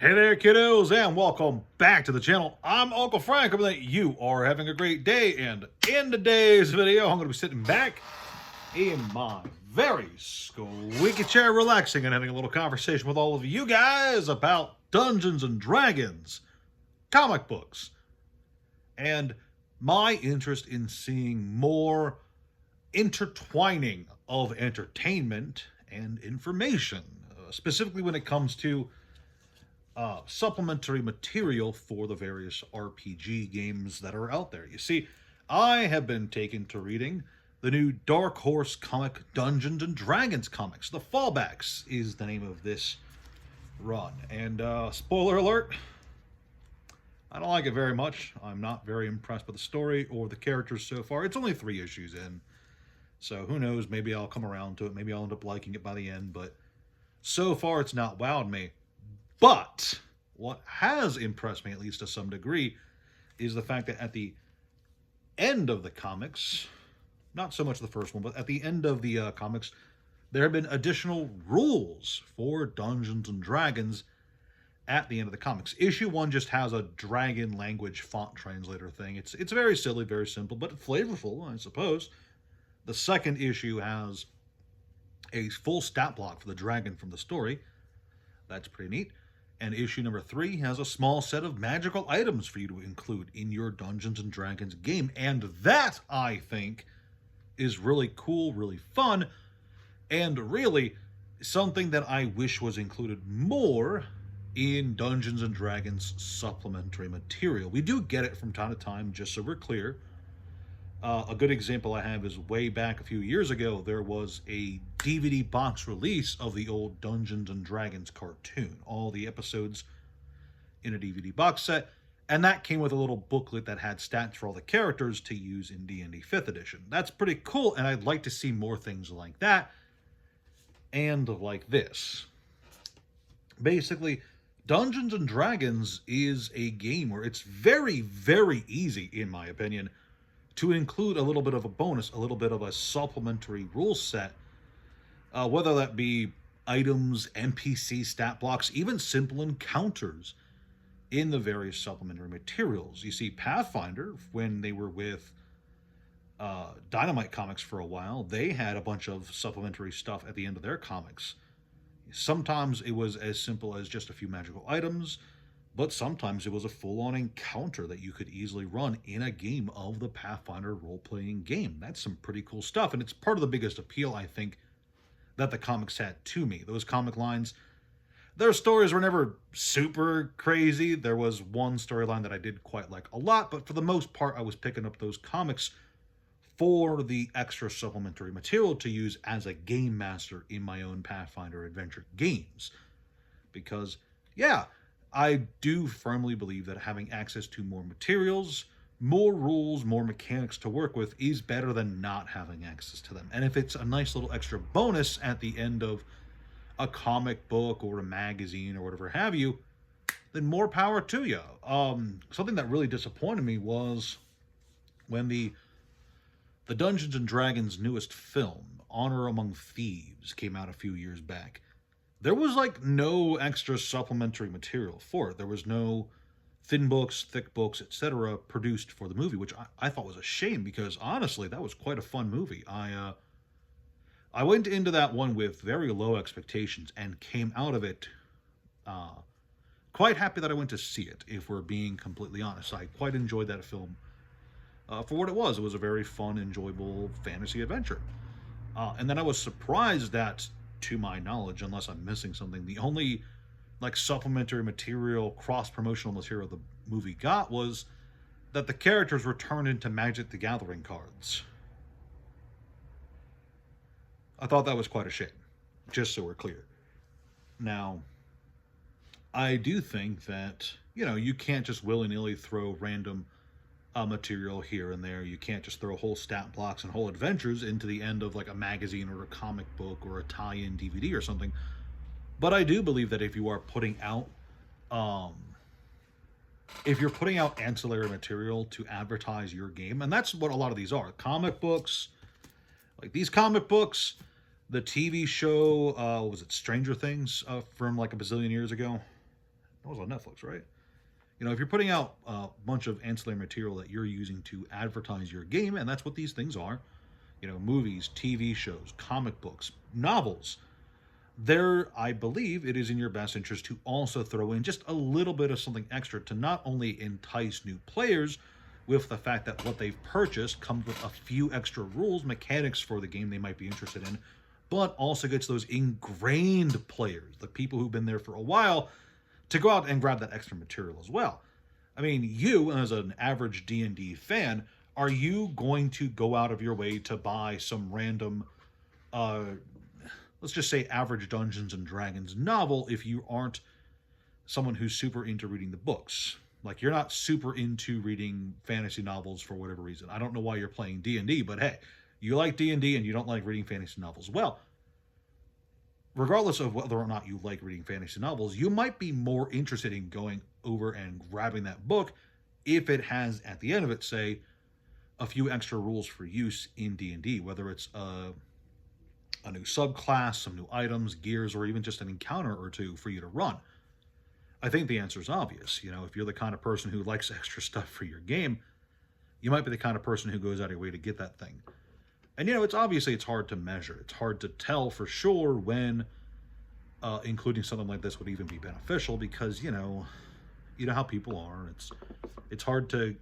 Hey there, kiddos, and welcome back to the channel. I'm Uncle Frank. Hoping that you are having a great day, and in today's video, I'm going to be sitting back in my very squeaky chair, relaxing and having a little conversation with all of you guys about Dungeons and Dragons, comic books, and my interest in seeing more intertwining of entertainment and information, specifically when it comes to supplementary material for the various RPG games that are out there. You see, I have been taken to reading the new Dark Horse comic Dungeons and Dragons comics. The Fallbacks is the name of this run. And spoiler alert, I don't like it very much. I'm not very impressed with the story or the characters so far. It's only 3 issues in. So who knows, maybe I'll come around to it. Maybe I'll end up liking it by the end. But so far, it's not wowed me. But what has impressed me, at least to some degree, is the fact that at the end of the comics, not so much the first one, but at the end of the comics, there have been additional rules for Dungeons and Dragons at the end of the comics. Issue 1 just has a dragon language font translator thing. It's very silly, very simple, but flavorful, I suppose. The second issue has a full stat block for the dragon from the story. That's pretty neat. And issue number 3 has a small set of magical items for you to include in your Dungeons and Dragons game. And that, I think, is really cool, really fun, and really something that I wish was included more in Dungeons and Dragons supplementary material. We do get it from time to time, just so we're clear. A good example I have is way back a few years ago, there was a DVD box release of the old Dungeons and Dragons cartoon. All the episodes in a DVD box set. And that came with a little booklet that had stats for all the characters to use in D&D 5th edition. That's pretty cool, and I'd like to see more things like that. And like this. Basically, Dungeons and Dragons is a game where it's very, very easy, in my opinion, to include a little bit of a bonus, a little bit of a supplementary rule set, whether that be items, NPC stat blocks, even simple encounters in the various supplementary materials. You see, Pathfinder, when they were with Dynamite Comics for a while, they had a bunch of supplementary stuff at the end of their comics. Sometimes it was as simple as just a few magical items, but sometimes it was a full-on encounter that you could easily run in a game of the Pathfinder role-playing game. That's some pretty cool stuff, and it's part of the biggest appeal, I think, that the comics had to me. Those comic lines, their stories were never super crazy. There was one storyline that I did quite like a lot, but for the most part, I was picking up those comics for the extra supplementary material to use as a game master in my own Pathfinder adventure games. Because, yeah, I do firmly believe that having access to more materials, more rules, more mechanics to work with is better than not having access to them. And if it's a nice little extra bonus at the end of a comic book or a magazine or whatever have you, then more power to you. Something that really disappointed me was when the Dungeons and Dragons newest film, Honor Among Thieves, came out a few years back. There was like no extra supplementary material for it. There was no thin books, thick books, etc. produced for the movie, which I thought was a shame because honestly, that was quite a fun movie. I went into that one with very low expectations and came out of it quite happy that I went to see it, if we're being completely honest. I quite enjoyed that film for what it was. It was a very fun, enjoyable fantasy adventure. And then I was surprised that, to my knowledge, unless I'm missing something, the only like supplementary material, cross-promotional material the movie got was that the characters were turned into Magic the Gathering cards. I thought that was quite a shame, just so we're clear. Now, I do think that, you can't just willy-nilly throw random material here and there. You can't just throw whole stat blocks and whole adventures into the end of like a magazine or a comic book or a tie-in DVD or something. But I do believe that if you are putting out ancillary material to advertise your game, and that's what a lot of these are, comic books, like these comic books, the TV show, was it Stranger Things from like a bazillion years ago? That was on Netflix, right? You know, if you're putting out a bunch of ancillary material that you're using to advertise your game, and that's what these things are, you know, movies, TV shows, comic books, novels, there, I believe it is in your best interest to also throw in just a little bit of something extra to not only entice new players with the fact that what they've purchased comes with a few extra rules, mechanics for the game they might be interested in, but also gets those ingrained players, the people who've been there for a while, to go out and grab that extra material as well. I mean, you, as an average D&D fan, are you going to go out of your way to buy some random let's just say average Dungeons and Dragons novel if you aren't someone who's super into reading the books? Like, you're not super into reading fantasy novels for whatever reason. I don't know why you're playing D&D, but hey, you like D&D and you don't like reading fantasy novels. Well, regardless of whether or not you like reading fantasy novels, you might be more interested in going over and grabbing that book if it has, at the end of it, say, a few extra rules for use in D&D, whether it's a new subclass, some new items, gears, or even just an encounter or two for you to run. I think the answer is obvious. You know, if you're the kind of person who likes extra stuff for your game, you might be the kind of person who goes out of your way to get that thing. And, you know, it's hard to measure. It's hard to tell for sure when including something like this would even be beneficial because, you know how people are. It's hard to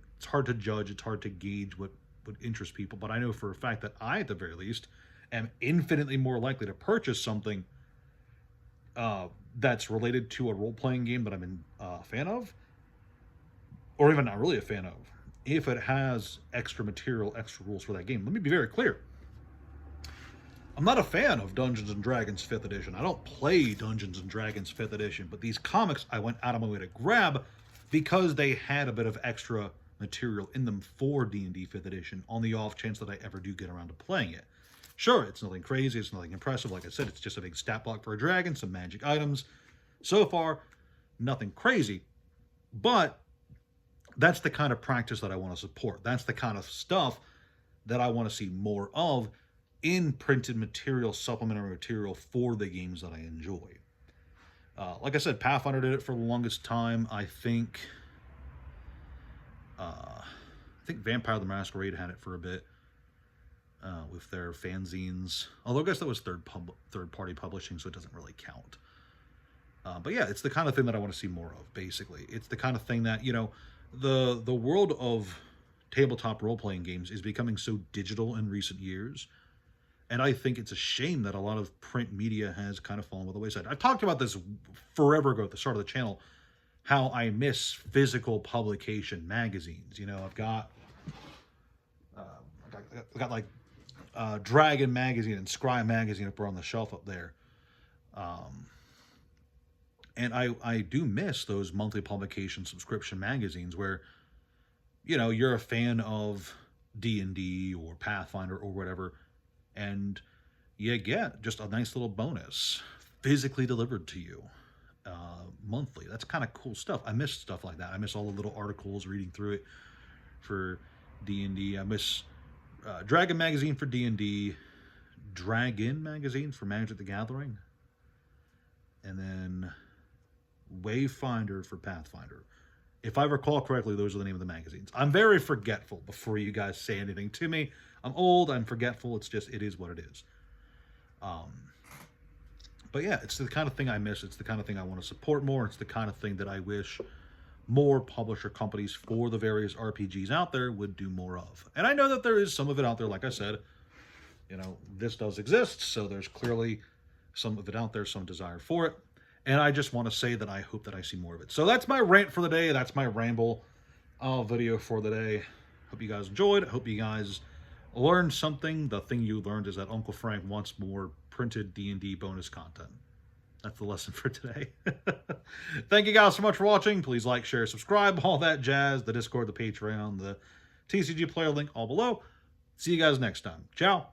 judge. It's hard to gauge what would interest people. But I know for a fact that I, at the very least, am infinitely more likely to purchase something that's related to a role-playing game that I'm a fan of, or even not really a fan of, if it has extra material, extra rules for that game. Let me be very clear. I'm not a fan of Dungeons & Dragons 5th edition. I don't play Dungeons & Dragons 5th edition, but these comics I went out of my way to grab because they had a bit of extra material in them for D&D 5th edition on the off chance that I ever do get around to playing it. Sure, it's nothing crazy, it's nothing impressive. Like I said, it's just a big stat block for a dragon, some magic items. So far, nothing crazy. But that's the kind of practice that I want to support. That's the kind of stuff that I want to see more of in printed material, supplementary material for the games that I enjoy. Like I said, Pathfinder did it for the longest time. I think Vampire the Masquerade had it for a bit. With their fanzines. Although I guess that was third-party publishing, so it doesn't really count. But yeah, it's the kind of thing that I want to see more of, basically. It's the kind of thing that, you know, the world of tabletop role-playing games is becoming so digital in recent years. And I think it's a shame that a lot of print media has kind of fallen by the wayside. I've talked about this forever ago at the start of the channel, how I miss physical publication magazines. You know, I've got like Dragon magazine and Scry magazine up on the shelf up there, and I do miss those monthly publication subscription magazines where, you know, you're a fan of D&D or Pathfinder or whatever, and you get just a nice little bonus physically delivered to you monthly. That's kind of cool stuff. I miss stuff like that. I miss all the little articles, reading through it for D&D. I miss Dragon magazine for D&D, Dragon magazine for Magic the Gathering, and then Wayfinder for Pathfinder. If I recall correctly, those are the name of the magazines. I'm very forgetful before you guys say anything to me. I'm old, I'm forgetful, it is what it is. But yeah, it's the kind of thing I miss. It's the kind of thing I want to support more. It's the kind of thing that I wish more publisher companies for the various RPGs out there would do more of. And I know that there is some of it out there, like I said. You know, this does exist, so there's clearly some of it out there, some desire for it. And I just want to say that I hope that I see more of it. So that's my rant for the day. That's my ramble video for the day. Hope you guys enjoyed. Hope you guys learned something. The thing you learned is that Uncle Frank wants more printed D&D bonus content. That's the lesson for today. Thank you guys so much for watching. Please like, share, subscribe, all that jazz. The Discord, the Patreon, the TCG player link all below. See you guys next time. Ciao.